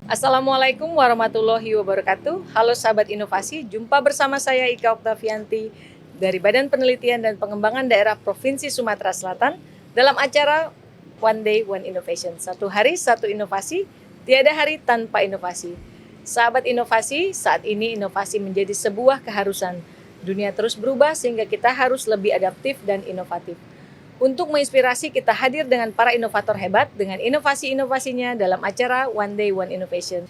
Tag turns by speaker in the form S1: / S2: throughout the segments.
S1: Assalamualaikum warahmatullahi wabarakatuh. Halo sahabat inovasi, jumpa bersama saya Ika Oktavianti dari Badan Penelitian dan Pengembangan Daerah Provinsi Sumatera Selatan dalam acara One Day One Innovation. Satu hari satu inovasi, tiada hari tanpa inovasi. Sahabat inovasi, saat ini inovasi menjadi sebuah keharusan. Dunia terus berubah sehingga kita harus lebih adaptif dan inovatif. Untuk menginspirasi, kita hadir dengan para inovator hebat dengan inovasi-inovasinya dalam acara One Day One Innovation.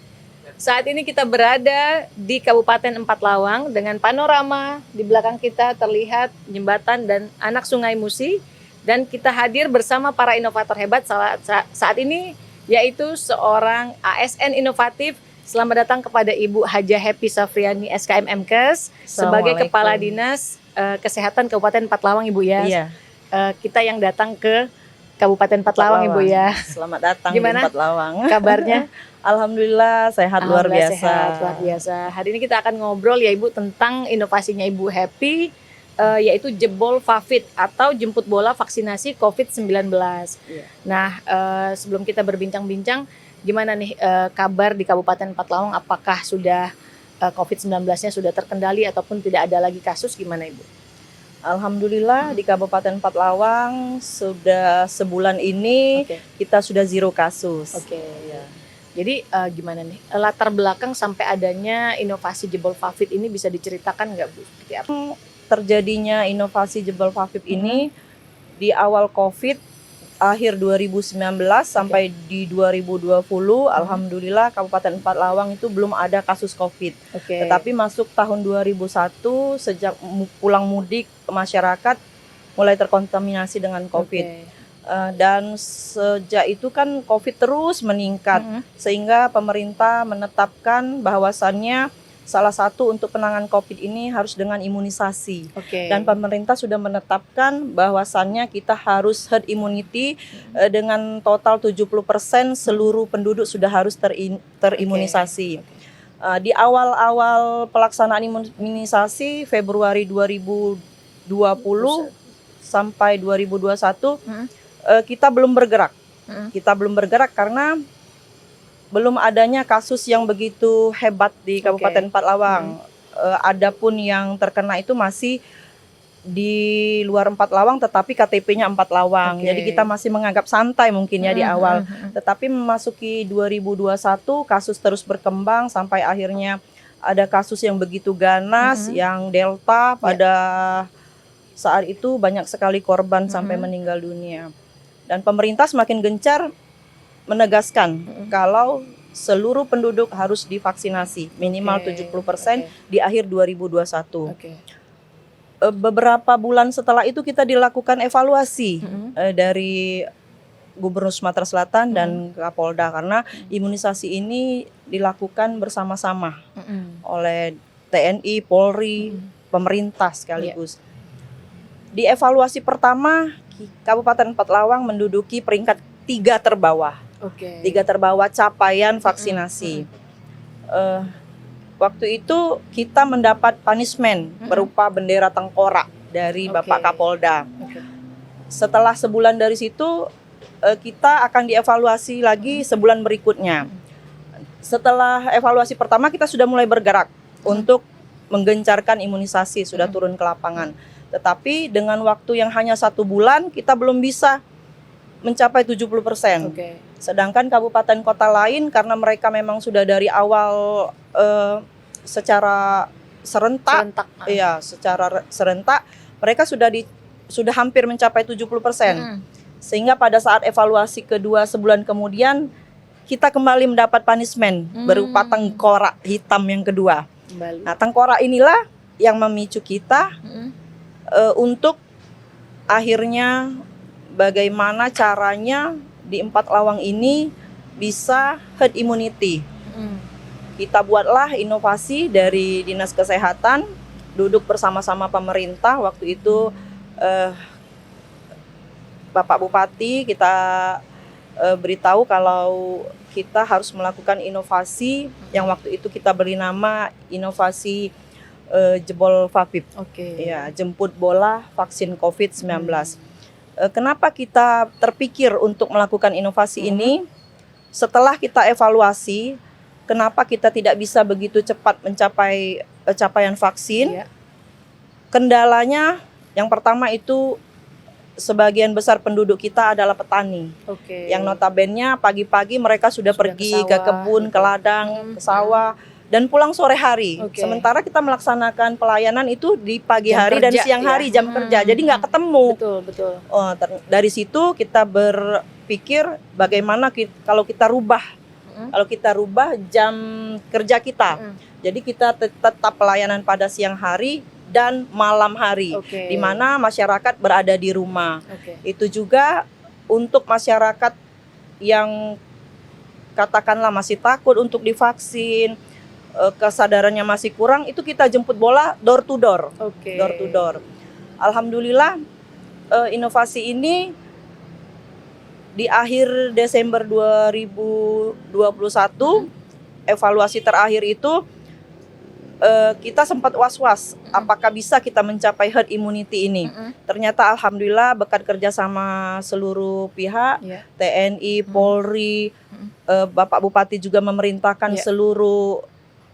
S1: Saat ini kita berada di Kabupaten Empat Lawang dengan panorama di belakang kita terlihat jembatan dan anak Sungai Musi, dan kita hadir bersama para inovator hebat saat ini, yaitu seorang ASN inovatif. Selamat datang kepada Ibu Haja Happy Safriani SKM MKes sebagai Kepala Dinas Kesehatan Kabupaten Empat Lawang, Ibu ya.
S2: Iya.
S1: Kita yang datang ke Kabupaten Empat Lawang, Ibu ya.
S2: Selamat datang
S1: Gimana
S2: di Empat Lawang.
S1: kabarnya?
S2: Alhamdulillah sehat, luar biasa.
S1: Sehat, luar biasa. Hari ini kita akan ngobrol ya Ibu tentang inovasinya Ibu Happy, yaitu jebol Favit atau jemput bola vaksinasi COVID-19.
S2: Iya.
S1: Nah, sebelum kita berbincang-bincang, gimana nih kabar di Kabupaten Empat Lawang? Apakah sudah COVID-19-nya sudah terkendali ataupun tidak ada lagi kasus? Gimana Ibu?
S2: Alhamdulillah di Kabupaten Empat Lawang sudah sebulan ini kita sudah zero kasus.
S1: Ya. Jadi gimana nih latar belakang sampai adanya inovasi jebol Favit ini, bisa diceritakan nggak Bu? Seperti apa?
S2: Terjadinya inovasi jebol Favit ini di awal COVID akhir 2019 sampai di 2020, alhamdulillah Kabupaten Empat Lawang itu belum ada kasus COVID. Tetapi masuk tahun 2001 sejak pulang mudik masyarakat mulai terkontaminasi dengan COVID. Dan sejak itu kan COVID terus meningkat, sehingga pemerintah menetapkan bahwasannya salah satu untuk penanganan COVID ini harus dengan imunisasi. Dan pemerintah sudah menetapkan bahwasannya kita harus herd immunity dengan total 70% seluruh penduduk sudah harus terimunisasi. Di awal-awal pelaksanaan imunisasi Februari 2020 sampai 2021 kita belum bergerak. Kita belum bergerak karena belum adanya kasus yang begitu hebat di Kabupaten Empat Lawang. Adapun yang terkena itu masih di luar Empat Lawang, tetapi KTP-nya Empat Lawang. Jadi kita masih menganggap santai mungkin ya di awal. Tetapi memasuki 2021 kasus terus berkembang sampai akhirnya ada kasus yang begitu ganas, yang Delta pada saat itu banyak sekali korban sampai meninggal dunia. Dan pemerintah semakin gencar menegaskan kalau seluruh penduduk harus divaksinasi minimal 70% di akhir 2021. Beberapa bulan setelah itu kita dilakukan evaluasi dari Gubernur Sumatera Selatan dan Kapolda, karena imunisasi ini dilakukan bersama-sama oleh TNI, Polri, pemerintah sekaligus. Di evaluasi pertama Kabupaten Empat Lawang menduduki peringkat 3 terbawah. 3 terbawah capaian vaksinasi. Waktu itu kita mendapat punishment berupa bendera tengkorak dari Bapak Kapolda. Setelah sebulan dari situ kita akan dievaluasi lagi sebulan berikutnya. Setelah evaluasi pertama kita sudah mulai bergerak untuk menggencarkan imunisasi, sudah turun ke lapangan. Tetapi dengan waktu yang hanya 1 bulan kita belum bisa mencapai 70%. Sedangkan kabupaten kota lain karena mereka memang sudah dari awal secara serentak. Iya, secara serentak mereka sudah hampir mencapai 70%. Sehingga pada saat evaluasi kedua sebulan kemudian kita kembali mendapat punishment berupa tengkorak hitam yang kedua. Nah, tengkorak inilah yang memicu kita untuk akhirnya bagaimana caranya di Empat Lawang ini bisa herd immunity. Kita buatlah inovasi dari Dinas Kesehatan, duduk bersama-sama pemerintah. Waktu itu Bapak Bupati kita beritahu kalau kita harus melakukan inovasi yang waktu itu kita beri nama inovasi jebol Favit. Ya, jemput bola vaksin COVID-19. Kenapa kita terpikir untuk melakukan inovasi ini? Setelah kita evaluasi, kenapa kita tidak bisa begitu cepat mencapai capaian vaksin.
S1: Iya.
S2: Kendalanya yang pertama itu sebagian besar penduduk kita adalah petani.
S1: Oke.
S2: Yang notabene pagi-pagi mereka sudah
S1: Sudah
S2: pergi
S1: ke
S2: ke
S1: sawah,
S2: kebun,
S1: gitu.
S2: ke ladang, ke sawah, dan pulang sore hari.
S1: Oke.
S2: Sementara kita melaksanakan pelayanan itu di pagi
S1: Jam
S2: hari dan
S1: kerja,
S2: siang
S1: ya.
S2: hari jam kerja, jadi nggak ketemu.
S1: Betul, betul.
S2: Oh, dari situ kita berpikir bagaimana kalau kita rubah, jam kerja kita. Jadi kita tetap pelayanan pada siang hari dan malam hari,
S1: Oke.
S2: di mana masyarakat berada di rumah.
S1: Oke.
S2: Itu juga untuk masyarakat yang katakanlah masih takut untuk divaksin, kesadarannya masih kurang, itu kita jemput bola door to door.
S1: Oke.
S2: Door to door. Alhamdulillah inovasi ini di akhir Desember 2021 evaluasi terakhir itu kita sempat was-was apakah bisa kita mencapai herd immunity ini. Ternyata alhamdulillah berkat kerja sama seluruh pihak,
S1: Iya.
S2: TNI, Polri, Bapak Bupati juga memerintahkan seluruh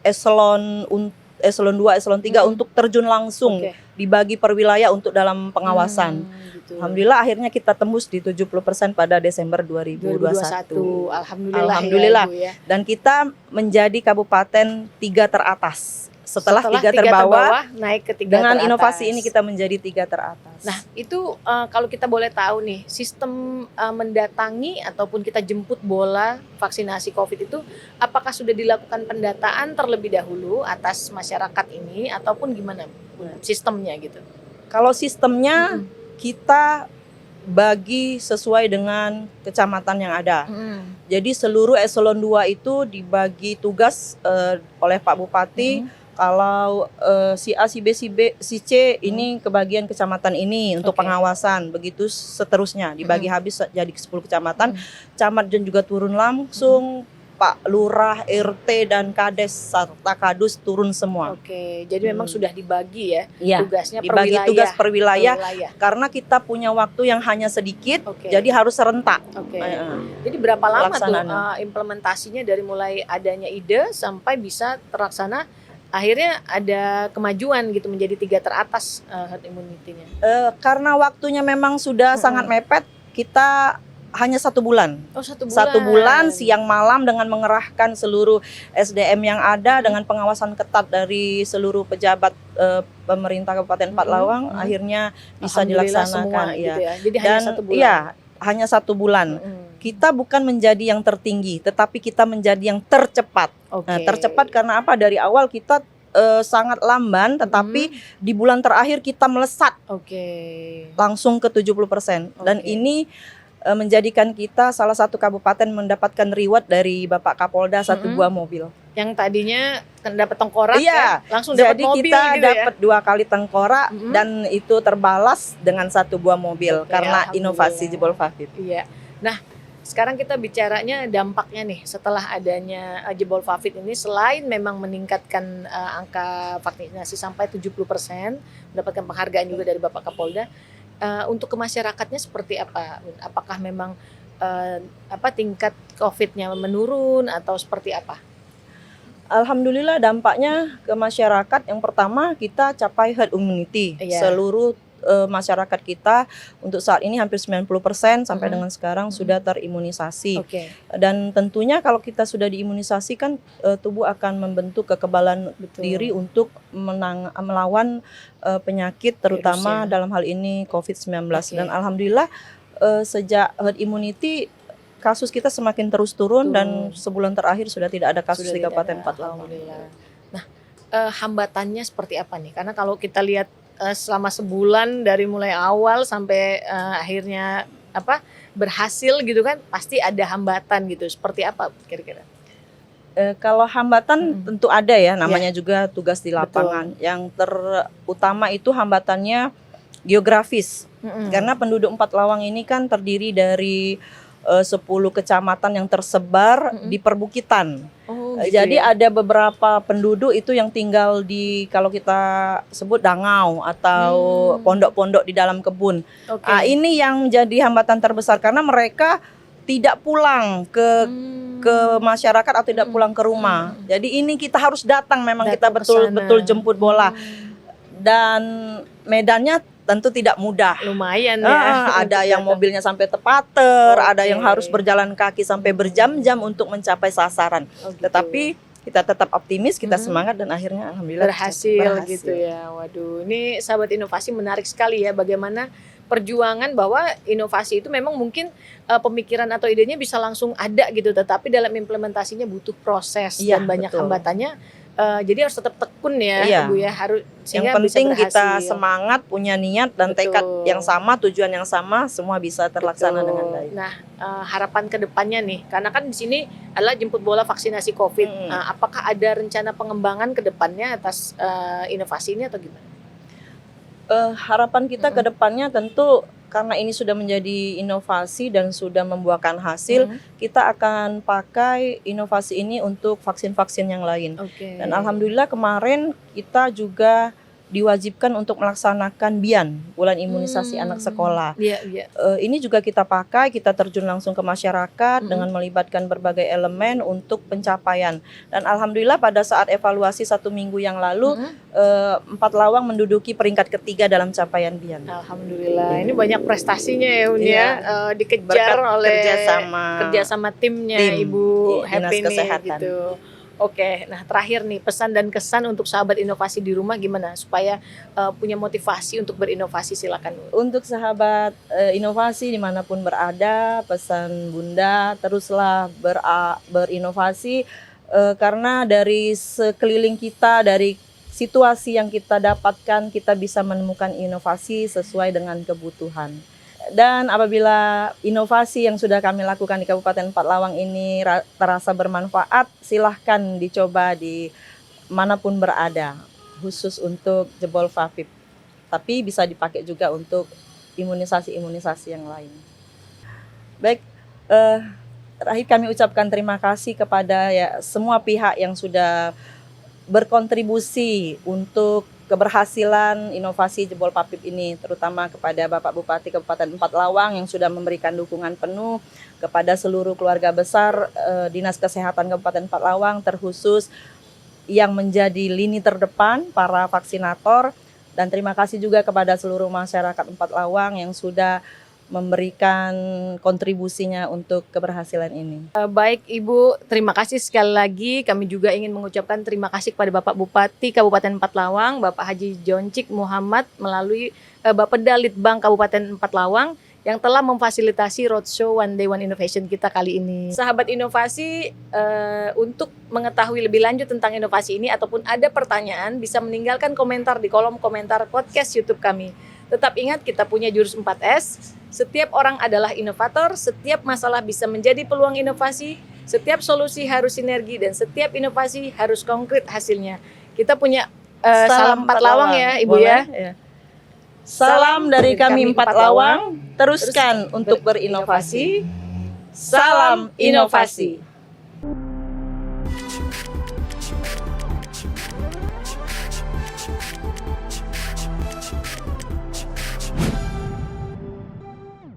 S2: eselon 2, eselon 3 untuk terjun langsung,
S1: Oke.
S2: dibagi per wilayah untuk dalam pengawasan.
S1: Gitu.
S2: Alhamdulillah akhirnya kita tembus di 70% pada Desember 2021.
S1: Alhamdulillah. Ya, Ibu, ya.
S2: Dan kita menjadi kabupaten 3 teratas. Setelah 3
S1: tiga
S2: terbawah,
S1: naik ke 3
S2: dengan
S1: teratas.
S2: inovasi ini kita menjadi 3 teratas.
S1: Nah, itu kalau kita boleh tahu nih, sistem mendatangi ataupun kita jemput bola vaksinasi COVID itu apakah sudah dilakukan pendataan terlebih dahulu atas masyarakat ini ataupun gimana sistemnya gitu?
S2: Kalau sistemnya kita bagi sesuai dengan kecamatan yang ada. Jadi seluruh eselon 2 itu dibagi tugas oleh Pak Bupati. Kalau si A, si B, si C ini kebagian kecamatan ini untuk pengawasan, begitu seterusnya dibagi habis jadi 10 kecamatan. Camat dan juga turun langsung, Pak Lurah, RT dan Kades serta Kadus turun semua.
S1: Oke, jadi memang sudah dibagi ya,
S2: Iya,
S1: tugasnya per
S2: dibagi
S1: wilayah.
S2: tugas per wilayah.
S1: Per wilayah.
S2: Karena kita punya waktu yang hanya sedikit,
S1: Oke.
S2: jadi harus serentak.
S1: Oke. Jadi berapa lama tuh
S2: Pelaksanaannya.
S1: implementasinya dari mulai adanya ide sampai bisa terlaksana? Akhirnya ada kemajuan gitu menjadi 3 teratas herd immunity-nya.
S2: Karena waktunya memang sudah sangat mepet, kita hanya 1 bulan.
S1: Oh, 1 bulan.
S2: 1 bulan siang malam dengan mengerahkan seluruh SDM yang ada dengan pengawasan ketat dari seluruh pejabat pemerintah Kabupaten Empat Lawang, akhirnya bisa
S1: Alhamdulillah
S2: dilaksanakan.
S1: semua,
S2: Iya.
S1: gitu ya. Jadi
S2: Dan
S1: hanya 1 bulan.
S2: iya, hanya 1 bulan. Kita bukan menjadi yang tertinggi, tetapi kita menjadi yang tercepat.
S1: Oke.
S2: Nah, tercepat karena apa? Dari awal kita sangat lamban, tetapi di bulan terakhir kita melesat
S1: Oke.
S2: langsung ke 70%. Dan
S1: Oke.
S2: ini menjadikan kita salah satu kabupaten mendapatkan reward dari Bapak Kapolda 1 buah mobil.
S1: Yang tadinya dapat tengkorak
S2: Iya,
S1: ya, langsung dapat
S2: jadi
S1: mobil
S2: kita
S1: gitu
S2: dapat 2 kali tengkorak
S1: Mhm.
S2: dan itu terbalas dengan 1 buah mobil
S1: Oke,
S2: karena
S1: alhamdulillah.
S2: inovasi Jebol Vafit.
S1: ya. Iya. Nah, sekarang kita bicaranya dampaknya nih setelah adanya Jebol Vafit ini, selain memang meningkatkan angka vaksinasi sampai 70%, mendapatkan penghargaan juga dari Bapak Kapolda, untuk ke masyarakatnya seperti apa? Apakah memang tingkat COVID-nya menurun atau seperti apa?
S2: Alhamdulillah dampaknya ke masyarakat, yang pertama kita capai herd immunity.
S1: Iya.
S2: Seluruh masyarakat kita untuk saat ini hampir 90% sampai dengan sekarang sudah terimunisasi.
S1: Oke.
S2: Dan tentunya kalau kita sudah diimunisasi kan tubuh akan membentuk kekebalan diri untuk melawan penyakit terutama dalam hal ini COVID-19.
S1: Oke.
S2: Dan alhamdulillah sejak herd immunity kasus kita semakin terus turun dan sebulan terakhir sudah tidak ada kasus
S1: Sudah
S2: di
S1: tidak
S2: Kabupaten
S1: ada,
S2: Empat Lawang.
S1: alhamdulillah. Nah, hambatannya seperti apa nih? Karena kalau kita lihat selama sebulan dari mulai awal sampai akhirnya berhasil gitu kan, pasti ada hambatan gitu. Seperti apa kira-kira?
S2: Kalau hambatan tentu ada ya, namanya juga tugas di lapangan. Yang terutama itu hambatannya geografis. Karena penduduk Empat Lawang ini kan terdiri dari 10 kecamatan yang tersebar di perbukitan.
S1: Oh,
S2: Jadi ada beberapa penduduk itu yang tinggal di, kalau kita sebut dangau atau pondok-pondok di dalam kebun.
S1: Oke.
S2: Ini yang menjadi hambatan terbesar karena mereka tidak pulang ke masyarakat atau tidak pulang ke rumah. Jadi ini kita harus datang, memang kita
S1: Datang ke sana.
S2: betul-betul jemput bola. Dan medannya tentu tidak mudah.
S1: Lumayan ya.
S2: Ada
S1: untuk
S2: yang
S1: datang.
S2: mobilnya sampai terpater, ada yang
S1: Oke.
S2: harus berjalan kaki sampai berjam-jam untuk mencapai sasaran.
S1: Oh, gitu.
S2: Tetapi kita tetap optimis, kita semangat, dan akhirnya alhamdulillah
S1: berhasil gitu ya. Waduh, ini sahabat inovasi menarik sekali ya, bagaimana perjuangan bahwa inovasi itu memang mungkin pemikiran atau idenya bisa langsung ada gitu, tetapi dalam implementasinya butuh proses
S2: Iya,
S1: dan banyak
S2: betul.
S1: hambatannya. Jadi harus tetap tekun ya,
S2: Iya.
S1: Bu ya, harus
S2: Yang
S1: sehingga
S2: penting
S1: bisa
S2: kita
S1: berhasil.
S2: semangat, punya niat dan tekad
S1: Betul.
S2: yang sama, tujuan yang sama, semua bisa terlaksana
S1: Betul.
S2: dengan baik.
S1: Nah, harapan ke depannya nih, karena kan di sini adalah jemput bola vaksinasi COVID. Apakah ada rencana pengembangan ke depannya atas inovasi ini atau gimana?
S2: Harapan kita ke depannya tentu karena ini sudah menjadi inovasi dan sudah membuahkan hasil, kita akan pakai inovasi ini untuk vaksin-vaksin yang lain.
S1: Oke.
S2: Dan alhamdulillah kemarin kita juga diwajibkan untuk melaksanakan BIAN, bulan imunisasi anak sekolah.
S1: Iya, iya.
S2: Ini juga kita pakai, kita terjun langsung ke masyarakat dengan melibatkan berbagai elemen untuk pencapaian. Dan alhamdulillah pada saat evaluasi 1 minggu yang lalu, Empat Lawang menduduki peringkat ketiga dalam capaian BIAN.
S1: Alhamdulillah, ini banyak prestasinya ya Uni ya, dikejar
S2: Berkat
S1: oleh
S2: kerjasama
S1: timnya
S2: tim
S1: Ibu
S2: Dinas
S1: Happy nih
S2: Kesehatan.
S1: gitu. Oke, nah terakhir nih pesan dan kesan untuk sahabat inovasi di rumah gimana supaya punya motivasi untuk berinovasi, silakan Bu.
S2: Untuk sahabat inovasi dimanapun berada, pesan Bunda teruslah berinovasi karena dari sekeliling kita, dari situasi yang kita dapatkan, kita bisa menemukan inovasi sesuai dengan kebutuhan. Dan apabila inovasi yang sudah kami lakukan di Kabupaten Empat Lawang ini terasa bermanfaat, silahkan dicoba di manapun berada, khusus untuk jebol FAFIP. Tapi bisa dipakai juga untuk imunisasi-imunisasi yang lain. Baik, terakhir kami ucapkan terima kasih kepada semua pihak yang sudah berkontribusi untuk keberhasilan inovasi jebol FAFIP ini, terutama kepada Bapak Bupati Kabupaten Empat Lawang yang sudah memberikan dukungan penuh, kepada seluruh keluarga besar Dinas Kesehatan Kabupaten Empat Lawang, terkhusus yang menjadi lini terdepan para vaksinator, dan terima kasih juga kepada seluruh masyarakat Empat Lawang yang sudah memberikan kontribusinya untuk keberhasilan ini.
S1: Baik Ibu, terima kasih sekali lagi. Kami juga ingin mengucapkan terima kasih kepada Bapak Bupati Kabupaten Empat Lawang, Bapak Haji Joncik Muhammad, melalui Bapeda Litbang Kabupaten Empat Lawang yang telah memfasilitasi roadshow One Day One Innovation kita kali ini. Sahabat inovasi, untuk mengetahui lebih lanjut tentang inovasi ini ataupun ada pertanyaan, bisa meninggalkan komentar di kolom komentar podcast YouTube kami. Tetap ingat, kita punya jurus 4S. Setiap orang adalah inovator, setiap masalah bisa menjadi peluang inovasi, setiap solusi harus sinergi, dan setiap inovasi harus konkret hasilnya. Kita punya salam Empat Lawang ya Ibu.
S2: Boleh,
S1: ya.
S2: Salam dari kami Empat Lawang, teruskan untuk berinovasi. Salam inovasi.